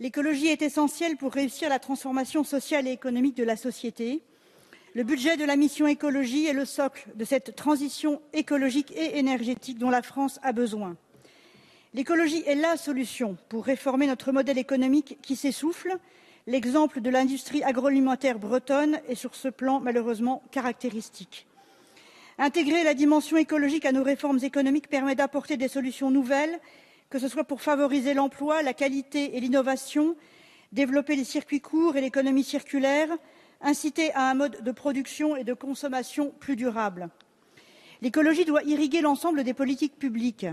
L'écologie est essentielle pour réussir la transformation sociale et économique de la société. Le budget de la mission écologie est le socle de cette transition écologique et énergétique dont la France a besoin. L'écologie est la solution pour réformer notre modèle économique qui s'essouffle. L'exemple de l'industrie agroalimentaire bretonne est sur ce plan malheureusement caractéristique. Intégrer la dimension écologique à nos réformes économiques permet d'apporter des solutions nouvelles, que ce soit pour favoriser l'emploi, la qualité et l'innovation, développer les circuits courts et l'économie circulaire, inciter à un mode de production et de consommation plus durable. L'écologie doit irriguer l'ensemble des politiques publiques.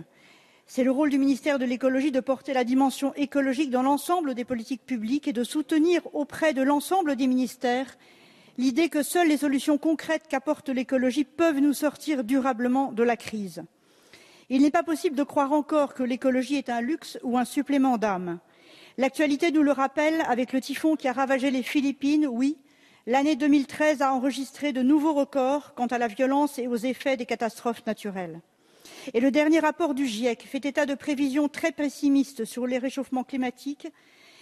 C'est le rôle du ministère de l'écologie de porter la dimension écologique dans l'ensemble des politiques publiques et de soutenir auprès de l'ensemble des ministères l'idée que seules les solutions concrètes qu'apporte l'écologie peuvent nous sortir durablement de la crise. Il n'est pas possible de croire encore que l'écologie est un luxe ou un supplément d'âme. L'actualité nous le rappelle avec le typhon qui a ravagé les Philippines. Oui, l'année 2013 a enregistré de nouveaux records quant à la violence et aux effets des catastrophes naturelles. Et le dernier rapport du GIEC fait état de prévisions très pessimistes sur les réchauffements climatiques.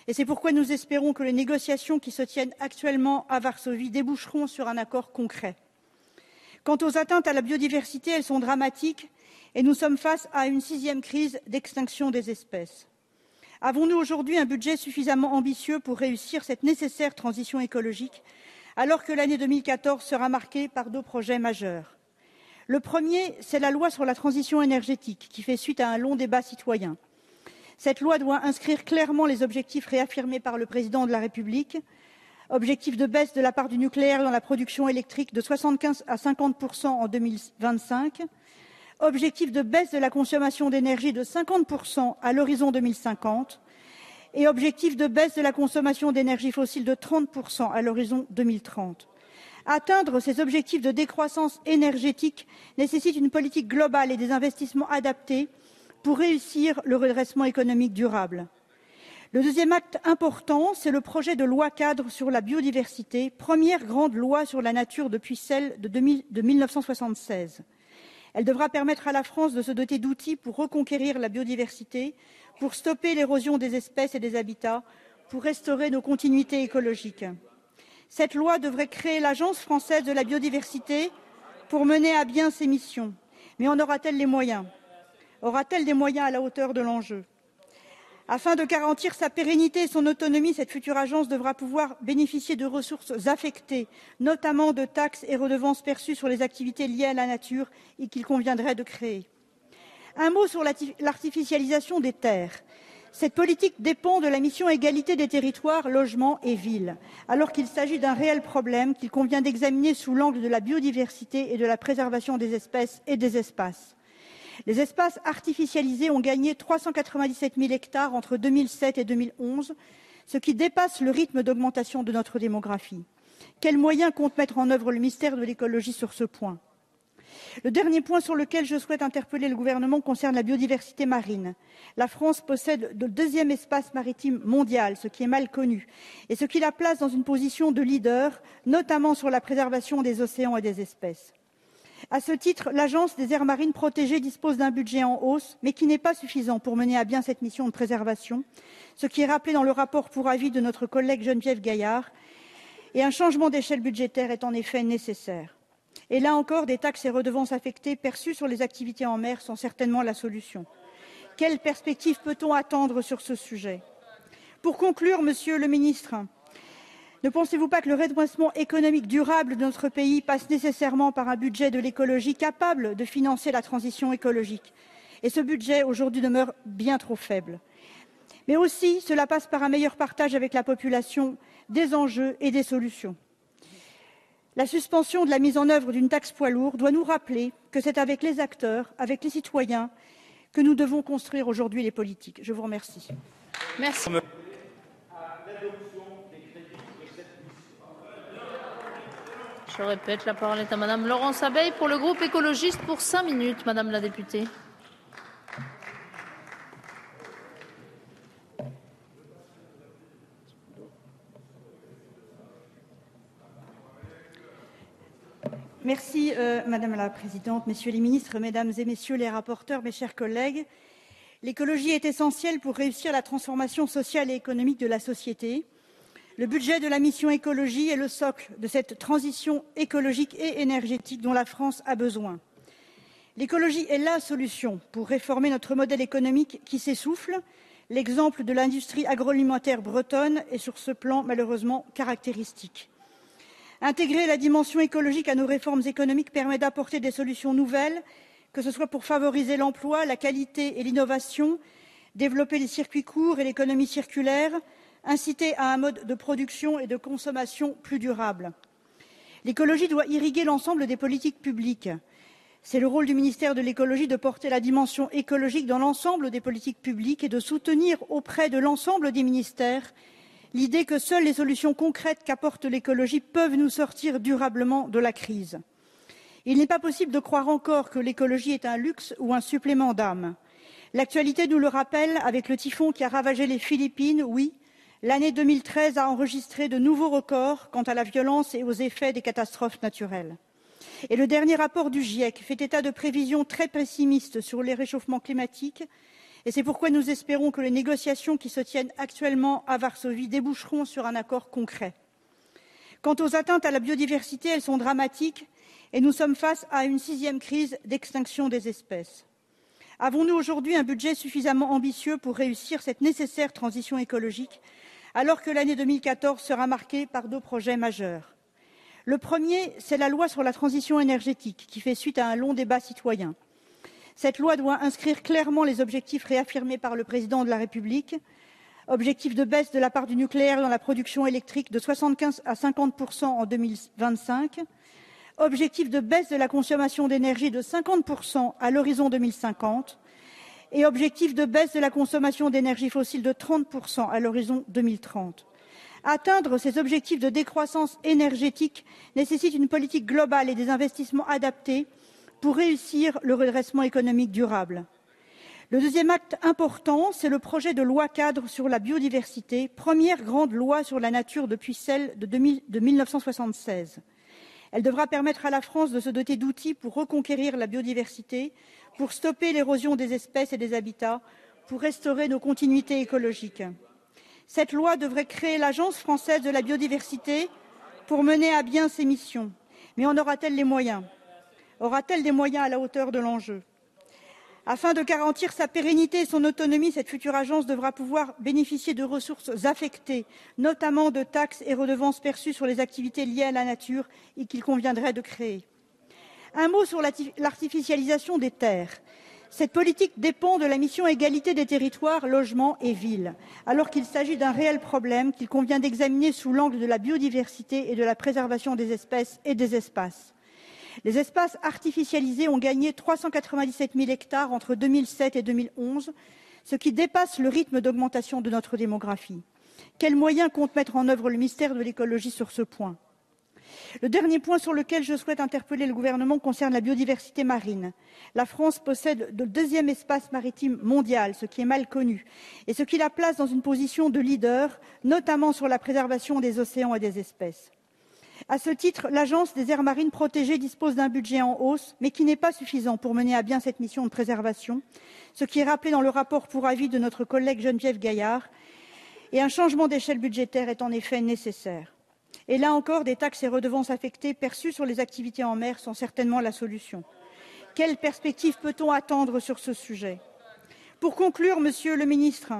Et c'est pourquoi nous espérons que les négociations qui se tiennent actuellement à Varsovie déboucheront sur un accord concret. Quant aux atteintes à la biodiversité, elles sont dramatiques et nous sommes face à une 6e crise d'extinction des espèces. Avons-nous aujourd'hui un budget suffisamment ambitieux pour réussir cette nécessaire transition écologique, alors que l'année 2014 sera marquée par 2 projets majeurs? Le premier, c'est la loi sur la transition énergétique, qui fait suite à un long débat citoyen. Cette loi doit inscrire clairement les objectifs réaffirmés par le président de la République, objectif de baisse de la part du nucléaire dans la production électrique de 75 à 50% en 2025, objectif de baisse de la consommation d'énergie de 50% à l'horizon 2050 et objectif de baisse de la consommation d'énergie fossile de 30% à l'horizon 2030. Atteindre ces objectifs de décroissance énergétique nécessite une politique globale et des investissements adaptés pour réussir le redressement économique durable. Le deuxième acte important, c'est le projet de loi cadre sur la biodiversité, première grande loi sur la nature depuis celle de 1976. Elle devra permettre à la France de se doter d'outils pour reconquérir la biodiversité, pour stopper l'érosion des espèces et des habitats, pour restaurer nos continuités écologiques. Cette loi devrait créer l'Agence française de la biodiversité pour mener à bien ses missions. Mais en aura-t-elle les moyens? Aura-t-elle des moyens à la hauteur de l'enjeu? Afin de garantir sa pérennité et son autonomie, cette future agence devra pouvoir bénéficier de ressources affectées, notamment de taxes et redevances perçues sur les activités liées à la nature et qu'il conviendrait de créer. Un mot sur l'artificialisation des terres. Cette politique dépend de la mission égalité des territoires, logement et villes, alors qu'il s'agit d'un réel problème qu'il convient d'examiner sous l'angle de la biodiversité et de la préservation des espèces et des espaces. Les espaces artificialisés ont gagné 397 000 hectares entre 2007 et 2011, ce qui dépasse le rythme d'augmentation de notre démographie. Quels moyens compte mettre en œuvre le ministère de l'écologie sur ce point? Le dernier point sur lequel je souhaite interpeller le gouvernement concerne la biodiversité marine. La France possède le 2e espace maritime mondial, ce qui est mal connu, et ce qui la place dans une position de leader, notamment sur la préservation des océans et des espèces. À ce titre, l'Agence des aires marines protégées dispose d'un budget en hausse, mais qui n'est pas suffisant pour mener à bien cette mission de préservation, ce qui est rappelé dans le rapport pour avis de notre collègue Geneviève Gaillard, et un changement d'échelle budgétaire est en effet nécessaire. Et là encore, des taxes et redevances affectées perçues sur les activités en mer sont certainement la solution. Quelles perspectives peut-on attendre sur ce sujet? Pour conclure, Monsieur le Ministre, ne pensez-vous pas que le redressement économique durable de notre pays passe nécessairement par un budget de l'écologie capable de financer la transition écologique? Et ce budget, aujourd'hui, demeure bien trop faible. Mais aussi, cela passe par un meilleur partage avec la population des enjeux et des solutions. La suspension de la mise en œuvre d'une taxe poids lourd doit nous rappeler que c'est avec les acteurs, avec les citoyens, que nous devons construire aujourd'hui les politiques. Je vous remercie. Merci. Je répète, la parole est à Madame Laurence Abeille pour le groupe écologiste pour 5 minutes, Madame la députée. Merci Madame la Présidente, Messieurs les ministres, Mesdames et Messieurs les rapporteurs, mes chers collègues. L'écologie est essentielle pour réussir la transformation sociale et économique de la société. Le budget de la mission écologie est le socle de cette transition écologique et énergétique dont la France a besoin. L'écologie est la solution pour réformer notre modèle économique qui s'essouffle. L'exemple de l'industrie agroalimentaire bretonne est sur ce plan malheureusement caractéristique. Intégrer la dimension écologique à nos réformes économiques permet d'apporter des solutions nouvelles, que ce soit pour favoriser l'emploi, la qualité et l'innovation, développer les circuits courts et l'économie circulaire, inciter à un mode de production et de consommation plus durable. L'écologie doit irriguer l'ensemble des politiques publiques. C'est le rôle du ministère de l'écologie de porter la dimension écologique dans l'ensemble des politiques publiques et de soutenir auprès de l'ensemble des ministères l'idée que seules les solutions concrètes qu'apporte l'écologie peuvent nous sortir durablement de la crise. Il n'est pas possible de croire encore que l'écologie est un luxe ou un supplément d'âme. L'actualité nous le rappelle avec le typhon qui a ravagé les Philippines. Oui, l'année 2013 a enregistré de nouveaux records quant à la violence et aux effets des catastrophes naturelles. Et le dernier rapport du GIEC fait état de prévisions très pessimistes sur les réchauffements climatiques. Et c'est pourquoi nous espérons que les négociations qui se tiennent actuellement à Varsovie déboucheront sur un accord concret. Quant aux atteintes à la biodiversité, elles sont dramatiques et nous sommes face à une 6e crise d'extinction des espèces. Avons-nous aujourd'hui un budget suffisamment ambitieux pour réussir cette nécessaire transition écologique, alors que l'année 2014 sera marquée par 2 projets majeurs? Le premier, c'est la loi sur la transition énergétique, qui fait suite à un long débat citoyen. Cette loi doit inscrire clairement les objectifs réaffirmés par le président de la République, objectif de baisse de la part du nucléaire dans la production électrique de 75 à 50% en 2025, objectif de baisse de la consommation d'énergie de 50% à l'horizon 2050 et objectif de baisse de la consommation d'énergie fossile de 30% à l'horizon 2030. Atteindre ces objectifs de décroissance énergétique nécessite une politique globale et des investissements adaptés pour réussir le redressement économique durable. Le deuxième acte important, c'est le projet de loi cadre sur la biodiversité, première grande loi sur la nature depuis celle de 1976. Elle devra permettre à la France de se doter d'outils pour reconquérir la biodiversité, pour stopper l'érosion des espèces et des habitats, pour restaurer nos continuités écologiques. Cette loi devrait créer l'Agence française de la biodiversité pour mener à bien ses missions. Mais en aura-t-elle les moyens? Aura-t-elle des moyens à la hauteur de l'enjeu? Afin de garantir sa pérennité et son autonomie, cette future agence devra pouvoir bénéficier de ressources affectées, notamment de taxes et redevances perçues sur les activités liées à la nature et qu'il conviendrait de créer. Un mot sur l'artificialisation des terres. Cette politique dépend de la mission égalité des territoires, logements et villes, alors qu'il s'agit d'un réel problème qu'il convient d'examiner sous l'angle de la biodiversité et de la préservation des espèces et des espaces. Les espaces artificialisés ont gagné 397 000 hectares entre 2007 et 2011, ce qui dépasse le rythme d'augmentation de notre démographie. Quels moyens compte mettre en œuvre le ministère de l'écologie sur ce point? Le dernier point sur lequel je souhaite interpeller le gouvernement concerne la biodiversité marine. La France possède le 2e espace maritime mondial, ce qui est mal connu, et ce qui la place dans une position de leader, notamment sur la préservation des océans et des espèces. À ce titre, l'Agence des aires marines protégées dispose d'un budget en hausse, mais qui n'est pas suffisant pour mener à bien cette mission de préservation, ce qui est rappelé dans le rapport pour avis de notre collègue Geneviève Gaillard, et un changement d'échelle budgétaire est en effet nécessaire. Et là encore, des taxes et redevances affectées perçues sur les activités en mer sont certainement la solution. Quelles perspectives peut-on attendre sur ce sujet? Pour conclure, Monsieur le Ministre,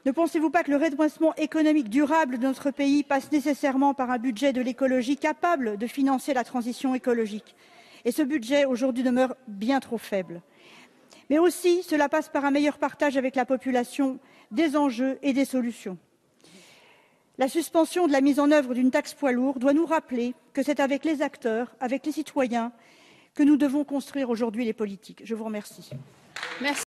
ne pensez-vous pas que le redressement économique durable de notre pays passe nécessairement par un budget de l'écologie capable de financer la transition écologique? Et ce budget, aujourd'hui, demeure bien trop faible. Mais aussi, cela passe par un meilleur partage avec la population des enjeux et des solutions. La suspension de la mise en œuvre d'une taxe poids lourd doit nous rappeler que c'est avec les acteurs, avec les citoyens, que nous devons construire aujourd'hui les politiques. Je vous remercie. Merci.